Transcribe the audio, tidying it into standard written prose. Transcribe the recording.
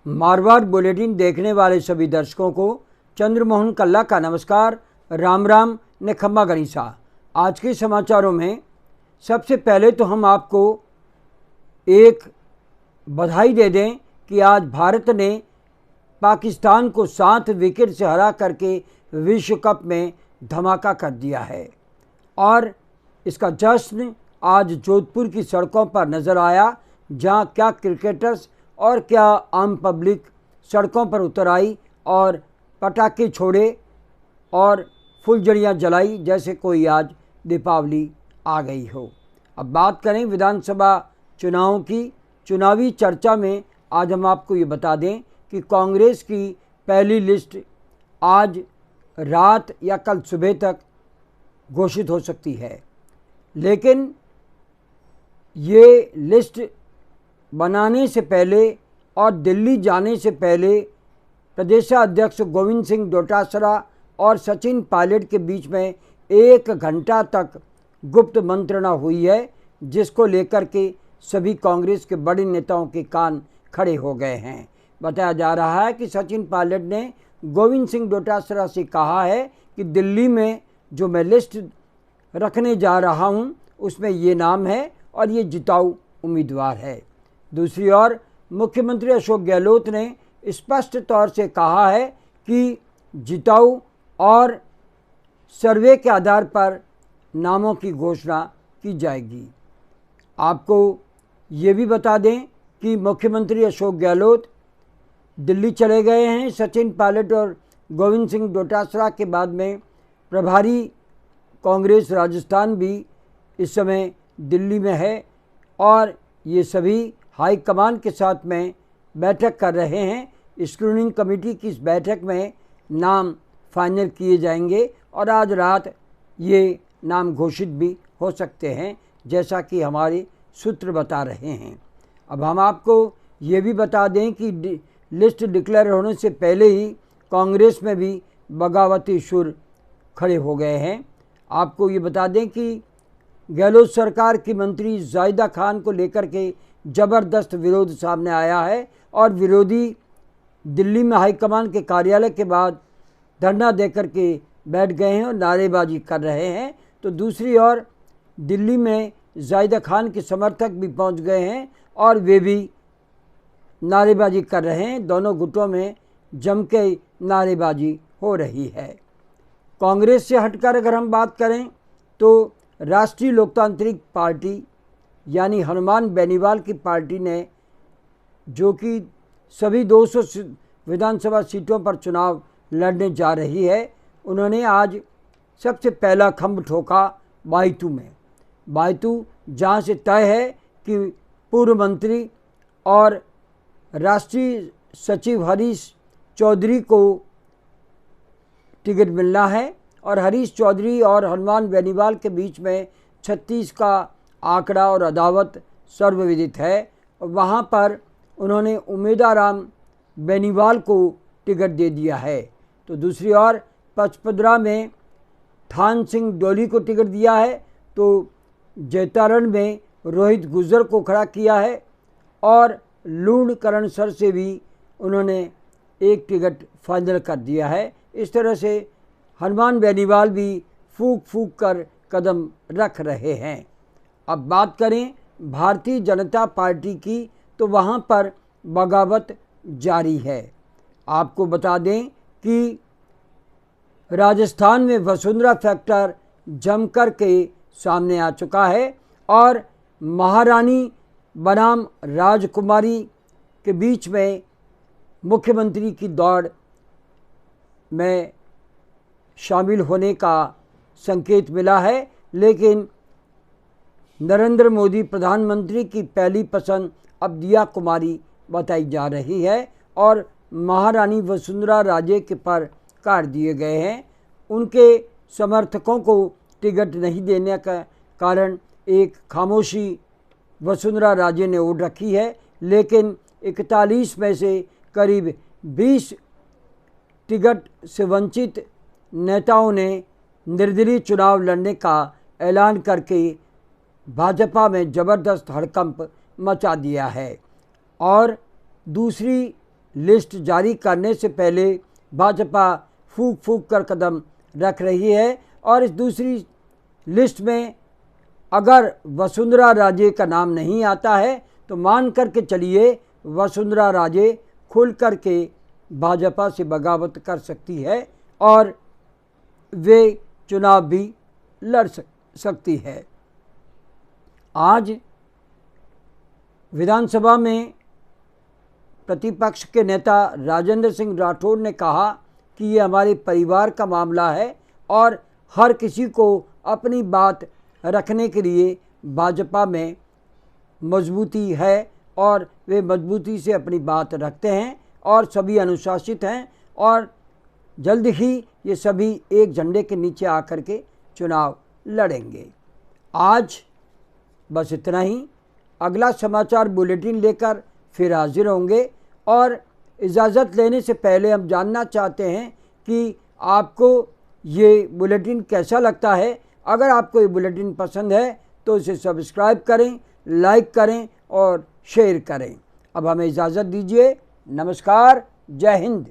Marwar bulletin देखने वाले सभी दर्शकों को चंद्रमोहन कल्ला का नमस्कार। राम राम ने खम्मा गणिसा। आज के समाचारों में सबसे पहले तो हम आपको एक बधाई दे दें कि आज भारत ने पाकिस्तान को 7 विकेट से हरा करके विश्व कप में धमाका कर दिया है और इसका जश्न आज जोधपुर की सड़कों पर नज़र आया, जहां क्या क्रिकेटर्स और क्या आम पब्लिक सड़कों पर उतर आई और पटाखे छोड़े और फुलझड़ियाँ जलाई जैसे कोई आज दीपावली आ गई हो। अब बात करें विधानसभा चुनावों की। चुनावी चर्चा में आज हम आपको ये बता दें कि कांग्रेस की पहली लिस्ट आज रात या कल सुबह तक घोषित हो सकती है, लेकिन ये लिस्ट बनाने से पहले और दिल्ली जाने से पहले प्रदेशाध्यक्ष गोविंद सिंह डोटासरा और सचिन पायलट के बीच में 1 घंटा तक गुप्त मंत्रणा हुई है, जिसको लेकर के सभी कांग्रेस के बड़े नेताओं के कान खड़े हो गए हैं। बताया जा रहा है कि सचिन पायलट ने गोविंद सिंह डोटासरा से कहा है कि दिल्ली में जो मैं लिस्ट रखने जा रहा हूं उसमें ये नाम है और ये जिताऊ उम्मीदवार है। दूसरी ओर मुख्यमंत्री अशोक गहलोत ने स्पष्ट तौर से कहा है कि जिताऊ और सर्वे के आधार पर नामों की घोषणा की जाएगी। आपको ये भी बता दें कि मुख्यमंत्री अशोक गहलोत दिल्ली चले गए हैं। सचिन पायलट और गोविंद सिंह डोटासरा के बाद में प्रभारी कांग्रेस राजस्थान भी इस समय दिल्ली में है और ये सभी हाईकमान के साथ में बैठक कर रहे हैं। स्क्रीनिंग कमेटी की इस बैठक में नाम फाइनल किए जाएंगे और आज रात ये नाम घोषित भी हो सकते हैं, जैसा कि हमारे सूत्र बता रहे हैं। अब हम आपको ये भी बता दें कि लिस्ट डिक्लेयर होने से पहले ही कांग्रेस में भी बगावती सुर खड़े हो गए हैं। आपको ये बता दें कि गहलोत सरकार की मंत्री जाहिदा खान को लेकर के ज़बरदस्त विरोध सामने आया है और विरोधी दिल्ली में हाईकमान के कार्यालय के बाद धरना देकर के बैठ गए हैं और नारेबाजी कर रहे हैं। तो दूसरी ओर दिल्ली में जाहिदा खान के समर्थक भी पहुंच गए हैं और वे भी नारेबाजी कर रहे हैं। दोनों गुटों में जम के नारेबाजी हो रही है। कांग्रेस से हटकर अगर हम बात करें तो राष्ट्रीय लोकतांत्रिक पार्टी यानी हनुमान बेनीवाल की पार्टी ने, जो कि सभी 200 विधानसभा सीटों पर चुनाव लड़ने जा रही है, उन्होंने आज सबसे पहला खंभ ठोका बायतू में। बायतू जहां से तय है कि पूर्व मंत्री और राष्ट्रीय सचिव हरीश चौधरी को टिकट मिलना है और हरीश चौधरी और हनुमान बेनीवाल के बीच में 36 का आंकड़ा और अदावत सर्वविदित है और वहाँ पर उन्होंने उमेदाराम बेनीवाल को टिकट दे दिया है। तो दूसरी ओर पचपदरा में थान सिंह डोली को टिकट दिया है, तो जैतारण में रोहित गुर्जर को खड़ा किया है और लूणकरण सर से भी उन्होंने एक टिकट फाइनल कर दिया है। इस तरह से हनुमान बेनीवाल भी फूक फूक कर कदम रख रहे हैं। अब बात करें भारतीय जनता पार्टी की, तो वहाँ पर बगावत जारी है। आपको बता दें कि राजस्थान में वसुंधरा फैक्टर जमकर के सामने आ चुका है और महारानी बनाम राजकुमारी के बीच में मुख्यमंत्री की दौड़ में शामिल होने का संकेत मिला है, लेकिन नरेंद्र मोदी प्रधानमंत्री की पहली पसंद अब दिया कुमारी बताई जा रही है और महारानी वसुंधरा राजे के पर काट दिए गए हैं। उनके समर्थकों को टिकट नहीं देने का कारण एक खामोशी वसुंधरा राजे ने ओढ़ रखी है, लेकिन 41 में से करीब 20 टिकट से वंचित नेताओं ने निर्दलीय चुनाव लड़ने का ऐलान करके भाजपा में ज़बरदस्त हड़कंप मचा दिया है। और दूसरी लिस्ट जारी करने से पहले भाजपा फूंक फूंक कर कदम रख रही है और इस दूसरी लिस्ट में अगर वसुंधरा राजे का नाम नहीं आता है तो मान करके चलिए वसुंधरा राजे खुल करके भाजपा से बगावत कर सकती है और वे चुनाव भी लड़ सकती है। आज विधानसभा में प्रतिपक्ष के नेता राजेंद्र सिंह राठौड़ ने कहा कि ये हमारे परिवार का मामला है और हर किसी को अपनी बात रखने के लिए भाजपा में मजबूती है और वे मजबूती से अपनी बात रखते हैं और सभी अनुशासित हैं और जल्द ही ये सभी एक झंडे के नीचे आकर के चुनाव लड़ेंगे। आज बस इतना ही। अगला समाचार बुलेटिन लेकर फिर हाजिर होंगे और इजाज़त लेने से पहले हम जानना चाहते हैं कि आपको ये बुलेटिन कैसा लगता है। अगर आपको ये बुलेटिन पसंद है तो इसे सब्सक्राइब करें, लाइक करें और शेयर करें। अब हमें इजाज़त दीजिए। नमस्कार, जय हिंद।